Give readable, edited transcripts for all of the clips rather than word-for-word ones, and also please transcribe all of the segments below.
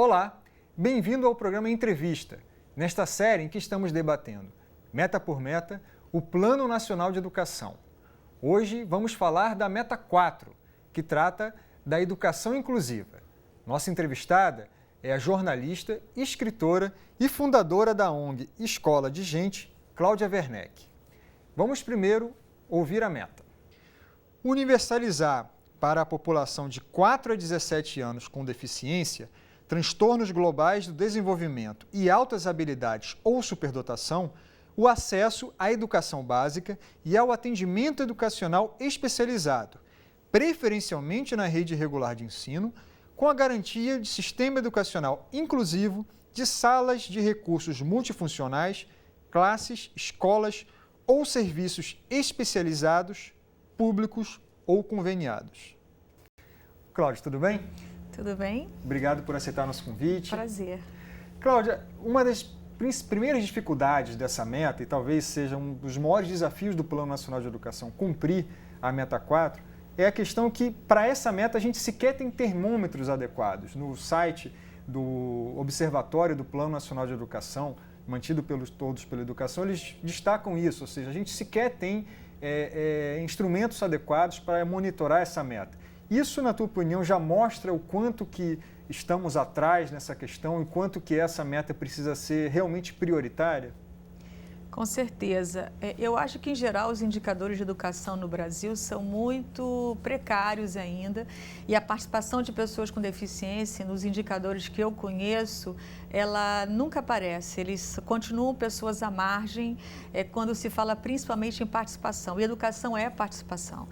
Olá, bem-vindo ao programa Entrevista, nesta série em que estamos debatendo, meta por meta, o Plano Nacional de Educação. Hoje vamos falar da Meta 4, que trata da educação inclusiva. Nossa entrevistada é a jornalista, escritora e fundadora da ONG Escola de Gente, Cláudia Werneck. Vamos primeiro ouvir a meta. Universalizar para a população de 4 a 17 anos com deficiência, transtornos globais do desenvolvimento e altas habilidades ou superdotação, o acesso à educação básica e ao atendimento educacional especializado, preferencialmente na rede regular de ensino, com a garantia de sistema educacional inclusivo, de salas de recursos multifuncionais, classes, escolas ou serviços especializados, públicos ou conveniados. Cláudia, tudo bem? Tudo bem? Obrigado por aceitar nosso convite. Prazer. Cláudia, uma das primeiras dificuldades dessa meta, e talvez seja um dos maiores desafios do Plano Nacional de Educação, cumprir a Meta 4, é a questão que, para essa meta, a gente sequer tem termômetros adequados. No site do Observatório do Plano Nacional de Educação, mantido pelos Todos pela Educação, eles destacam isso, ou seja, a gente sequer tem instrumentos adequados para monitorar essa meta. Isso, na tua opinião, já mostra o quanto que estamos atrás nessa questão e quanto que essa meta precisa ser realmente prioritária? Com certeza. Eu acho que, em geral, os indicadores de educação no Brasil são muito precários ainda e a participação de pessoas com deficiência nos indicadores que eu conheço, ela nunca aparece. Eles continuam pessoas à margem quando se fala principalmente em participação. E educação é participação.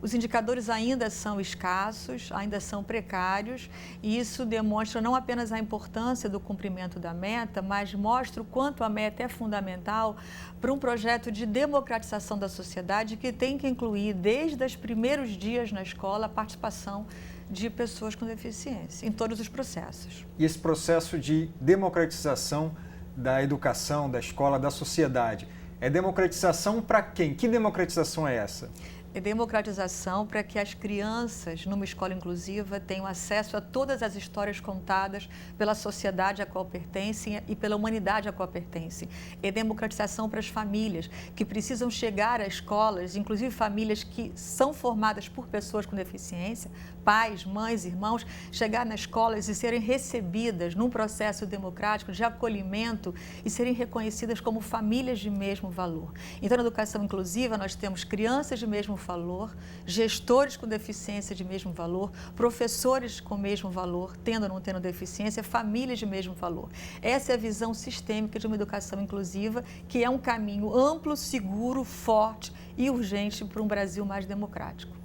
Os indicadores ainda são escassos, ainda são precários, e isso demonstra não apenas a importância do cumprimento da meta, mas mostra o quanto a meta é fundamental para um projeto de democratização da sociedade que tem que incluir, desde os primeiros dias na escola, a participação de pessoas com deficiência, em todos os processos. E esse processo de democratização da educação, da escola, da sociedade, é democratização para quem? Que democratização é essa? É democratização para que as crianças, numa escola inclusiva, tenham acesso a todas as histórias contadas pela sociedade a qual pertencem e pela humanidade a qual pertencem. É democratização para as famílias que precisam chegar a escolas, inclusive famílias que são formadas por pessoas com deficiência, pais, mães, irmãos, chegar nas escolas e serem recebidas num processo democrático de acolhimento e serem reconhecidas como famílias de mesmo valor. Então, na educação inclusiva, nós temos crianças de mesmo valor, gestores com deficiência de mesmo valor, professores com mesmo valor, tendo ou não tendo deficiência, famílias de mesmo valor. Essa é a visão sistêmica de uma educação inclusiva, que é um caminho amplo, seguro, forte e urgente para um Brasil mais democrático.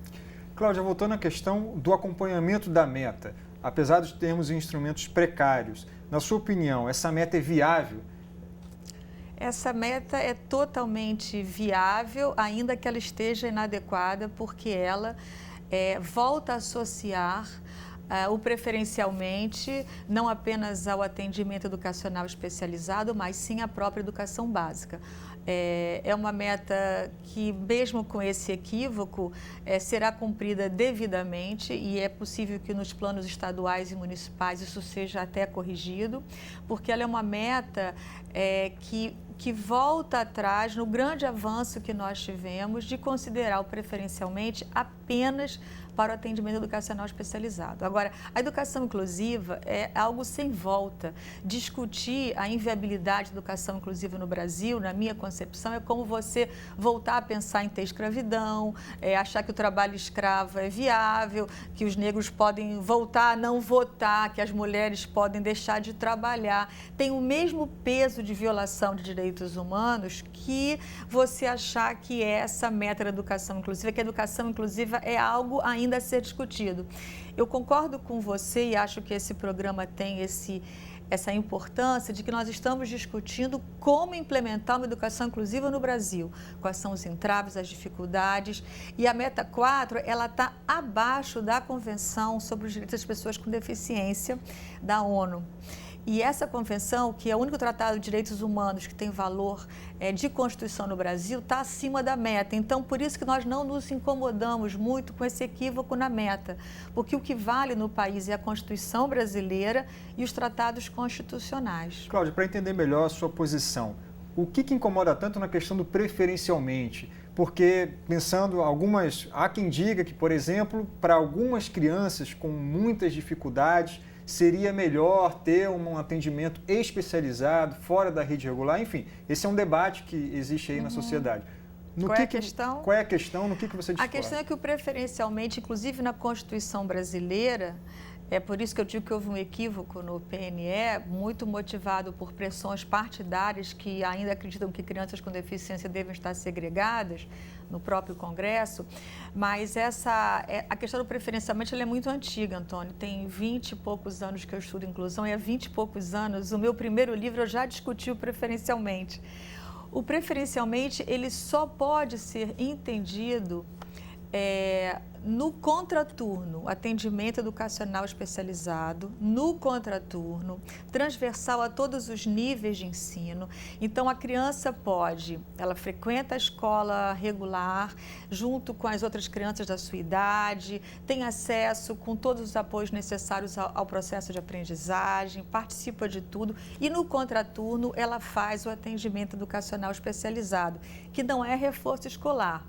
Cláudia, voltando à questão do acompanhamento da meta, apesar de termos instrumentos precários, na sua opinião, essa meta é viável? Essa meta é totalmente viável, ainda que ela esteja inadequada, porque ela volta a associar o preferencialmente não apenas ao atendimento educacional especializado, mas sim à própria educação básica. É uma meta que, mesmo com esse equívoco, será cumprida devidamente e é possível que nos planos estaduais e municipais isso seja até corrigido, porque ela é uma meta que volta atrás no grande avanço que nós tivemos de considerar o preferencialmente apenas para o atendimento educacional especializado. Agora, a educação inclusiva é algo sem volta. Discutir a inviabilidade da educação inclusiva no Brasil, na minha concepção, é como você voltar a pensar em ter escravidão, achar que o trabalho escravo é viável, que os negros podem voltar a não votar, que as mulheres podem deixar de trabalhar. Tem o mesmo peso de violação de direitos humanos que você achar que essa meta da educação inclusiva, que a educação inclusiva é algo ainda a ser discutido. Eu concordo com você e acho que esse programa tem essa importância de que nós estamos discutindo como implementar uma educação inclusiva no Brasil, quais são os entraves, as dificuldades, e a Meta 4, ela está abaixo da Convenção sobre os Direitos das Pessoas com Deficiência da ONU. E essa convenção, que é o único tratado de direitos humanos que tem valor de Constituição no Brasil, está acima da meta. Então, por isso que nós não nos incomodamos muito com esse equívoco na meta, porque o que vale no país é a Constituição brasileira e os tratados constitucionais. Cláudia, para entender melhor a sua posição, o que incomoda tanto na questão do preferencialmente? Porque, pensando, há quem diga que, por exemplo, para algumas crianças com muitas dificuldades, seria melhor ter um atendimento especializado, fora da rede regular. Enfim, esse é um debate que existe aí na sociedade. Qual é a questão? Qual é a questão? No que você discorda? A questão é que o preferencialmente, inclusive na Constituição brasileira, é por isso que eu digo que houve um equívoco no PNE, muito motivado por pressões partidárias que ainda acreditam que crianças com deficiência devem estar segregadas no próprio Congresso, mas a questão do preferencialmente ela é muito antiga, Antônio. Tem 20 e poucos anos que eu estudo inclusão e há 20 e poucos anos, o meu primeiro livro eu já discuti o preferencialmente. O preferencialmente ele só pode ser entendido no contraturno, atendimento educacional especializado, no contraturno, transversal a todos os níveis de ensino. Então, a criança ela frequenta a escola regular, junto com as outras crianças da sua idade, tem acesso com todos os apoios necessários ao processo de aprendizagem, participa de tudo e no contraturno ela faz o atendimento educacional especializado, que não é reforço escolar.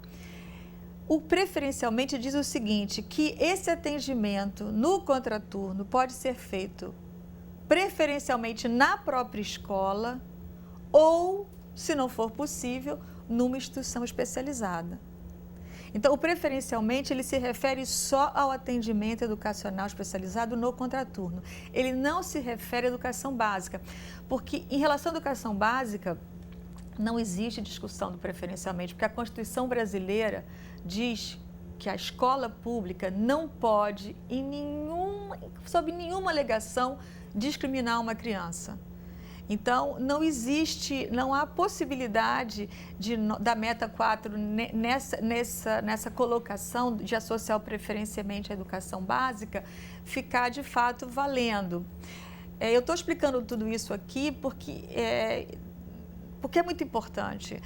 O preferencialmente diz o seguinte, que esse atendimento no contraturno pode ser feito preferencialmente na própria escola ou, se não for possível, numa instituição especializada. Então, o preferencialmente, ele se refere só ao atendimento educacional especializado no contraturno. Ele não se refere à educação básica, porque em relação à educação básica, não existe discussão do preferencialmente, porque a Constituição brasileira diz que a escola pública não pode, sob nenhuma alegação, discriminar uma criança. Então, não há possibilidade da meta 4 nessa colocação de associar o preferencialmente à educação básica ficar de fato valendo. Eu estou explicando tudo isso aqui porque é muito importante.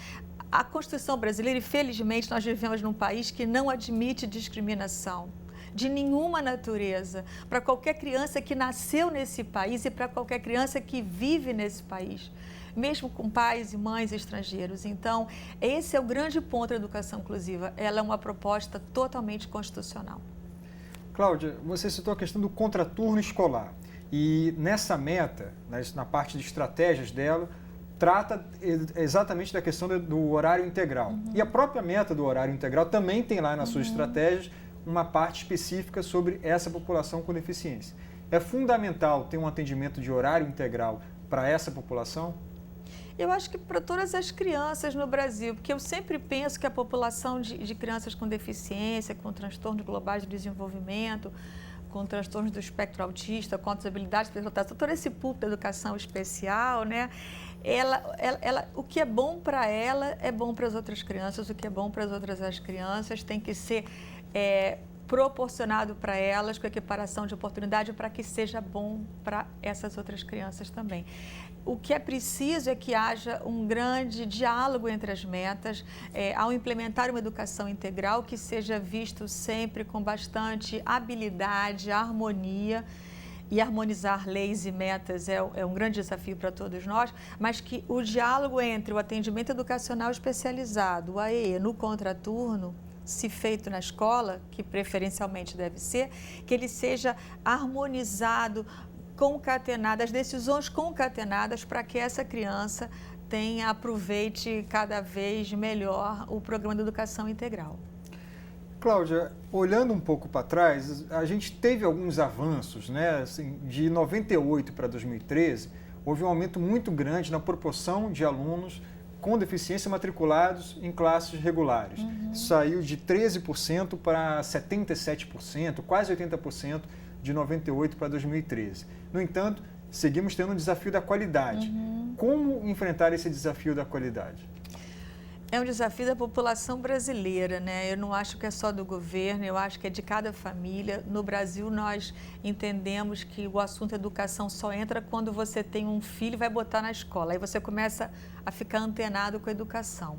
A Constituição brasileira, infelizmente, nós vivemos num país que não admite discriminação de nenhuma natureza para qualquer criança que nasceu nesse país e para qualquer criança que vive nesse país, mesmo com pais e mães estrangeiros. Então, esse é o grande ponto da educação inclusiva. Ela é uma proposta totalmente constitucional. Cláudia, você citou a questão do contraturno escolar e nessa meta, na parte de estratégias dela, trata exatamente da questão do horário integral. E a própria meta do horário integral também tem lá nas suas estratégias uma parte específica sobre essa população com deficiência. É fundamental ter um atendimento de horário integral para essa população? Eu acho que para todas as crianças no Brasil, porque eu sempre penso que a população de crianças com deficiência, com transtornos globais de desenvolvimento, com transtornos do espectro autista, com desabilidade, todo esse público da educação especial, né? O que é bom para ela é bom para as outras crianças, o que é bom para as crianças tem que ser proporcionado para elas com equiparação de oportunidade para que seja bom para essas outras crianças também. O que é preciso é que haja um grande diálogo entre as metas, ao implementar uma educação integral que seja visto sempre com bastante habilidade, harmonia. E harmonizar leis e metas é um grande desafio para todos nós, mas que o diálogo entre o atendimento educacional especializado, o AEE, no contraturno, se feito na escola, que preferencialmente deve ser, que ele seja harmonizado, concatenado, as decisões concatenadas para que essa criança aproveite cada vez melhor o programa de educação integral. Cláudia, olhando um pouco para trás, a gente teve alguns avanços, né? Assim, de 98 para 2013, houve um aumento muito grande na proporção de alunos com deficiência matriculados em classes regulares. Saiu de 13% para 77%, quase 80% de 98 para 2013. No entanto, seguimos tendo um desafio da qualidade. Como enfrentar esse desafio da qualidade? É um desafio da população brasileira, né? Eu não acho que é só do governo, eu acho que é de cada família. No Brasil, nós entendemos que o assunto educação só entra quando você tem um filho e vai botar na escola. Aí você começa a ficar antenado com a educação.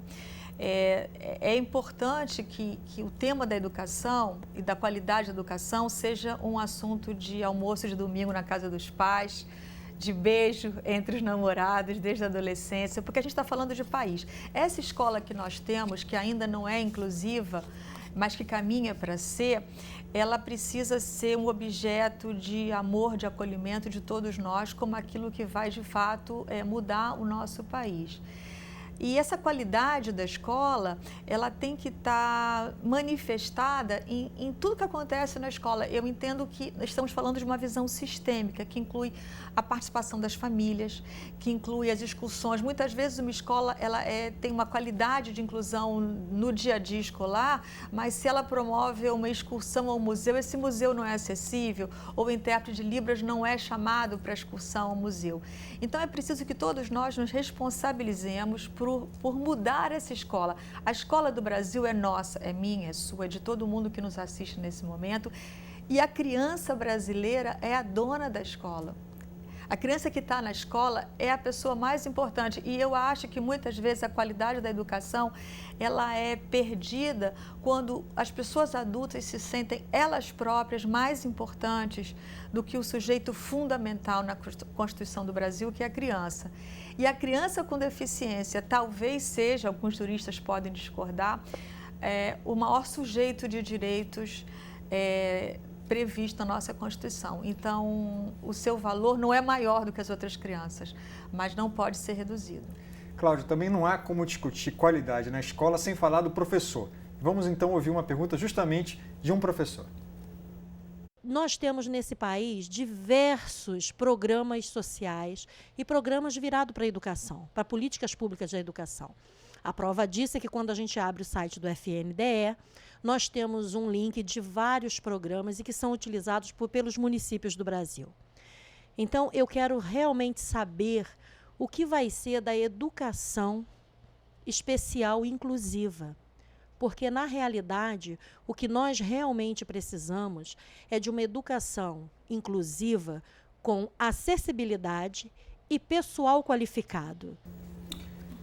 É importante que o tema da educação e da qualidade da educação seja um assunto de almoço de domingo na casa dos pais, de beijo entre os namorados desde a adolescência, porque a gente está falando de país. Essa escola que nós temos, que ainda não é inclusiva, mas que caminha para ser, ela precisa ser um objeto de amor, de acolhimento de todos nós, como aquilo que vai, de fato, mudar o nosso país. E essa qualidade da escola, ela tem que estar manifestada em tudo que acontece na escola. Eu entendo que estamos falando de uma visão sistêmica, que inclui a participação das famílias, que inclui as excursões. Muitas vezes uma escola tem uma qualidade de inclusão no dia a dia escolar, mas se ela promove uma excursão ao museu, esse museu não é acessível, ou o intérprete de Libras não é chamado para a excursão ao museu. Então é preciso que todos nós nos responsabilizemos por mudar essa escola. A escola do Brasil é nossa, é minha, é sua, é de todo mundo que nos assiste nesse momento. E a criança brasileira é a dona da escola. A criança que está na escola é a pessoa mais importante. E eu acho que muitas vezes a qualidade da educação ela é perdida quando as pessoas adultas se sentem elas próprias mais importantes do que o sujeito fundamental na Constituição do Brasil, que é a criança. E a criança com deficiência talvez seja, alguns juristas podem discordar, o maior sujeito de direitos previsto na nossa Constituição. Então, o seu valor não é maior do que as outras crianças, mas não pode ser reduzido. Cláudio, também não há como discutir qualidade na escola sem falar do professor. Vamos então ouvir uma pergunta justamente de um professor. Nós temos nesse país diversos programas sociais e programas virados para a educação, para políticas públicas da educação. A prova disso é que quando a gente abre o site do FNDE, nós temos um link de vários programas e que são utilizados pelos municípios do Brasil. Então, eu quero realmente saber o que vai ser da educação especial inclusiva. Porque, na realidade, o que nós realmente precisamos é de uma educação inclusiva com acessibilidade e pessoal qualificado.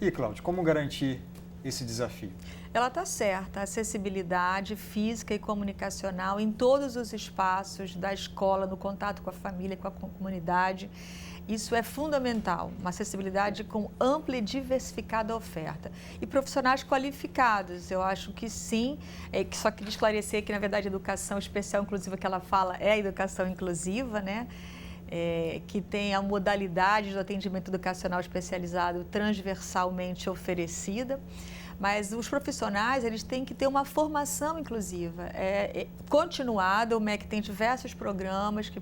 E, Cláudio, como garantir esse desafio? Ela está certa, a acessibilidade física e comunicacional em todos os espaços da escola, no contato com a família, com a comunidade. Isso é fundamental, uma acessibilidade com ampla e diversificada oferta. E profissionais qualificados, eu acho que sim, só queria esclarecer que, na verdade, a educação especial inclusiva que ela fala é a educação inclusiva, né? Que tem a modalidade do atendimento educacional especializado transversalmente oferecida. Mas os profissionais, eles têm que ter uma formação inclusiva, continuada. O MEC tem diversos programas que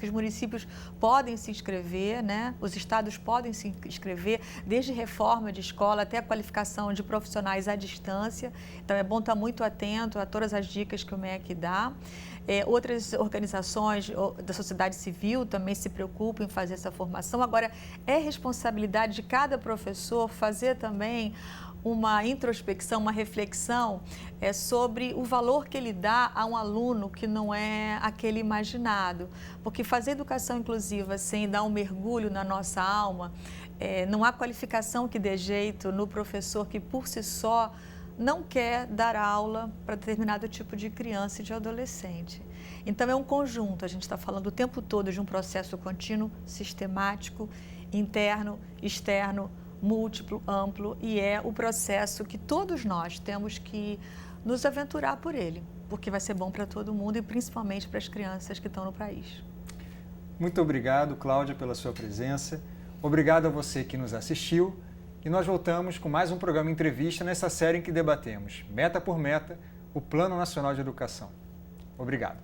os municípios podem se inscrever, né? Os estados podem se inscrever, desde reforma de escola até a qualificação de profissionais à distância. Então, é bom estar muito atento a todas as dicas que o MEC dá. Outras organizações da sociedade civil também se preocupam em fazer essa formação. Agora, é responsabilidade de cada professor fazer também uma introspecção, uma reflexão sobre o valor que ele dá a um aluno que não é aquele imaginado. Porque fazer educação inclusiva sem dar um mergulho na nossa alma, não há qualificação que dê jeito no professor que, por si só, não quer dar aula para determinado tipo de criança e de adolescente. Então, é um conjunto, a gente está falando o tempo todo de um processo contínuo, sistemático, interno, externo, múltiplo, amplo, e é o processo que todos nós temos que nos aventurar por ele, porque vai ser bom para todo mundo e principalmente para as crianças que estão no país. Muito obrigado, Cláudia, pela sua presença. Obrigado a você que nos assistiu. E nós voltamos com mais um programa Entrevista nessa série em que debatemos, meta por meta, o Plano Nacional de Educação. Obrigado.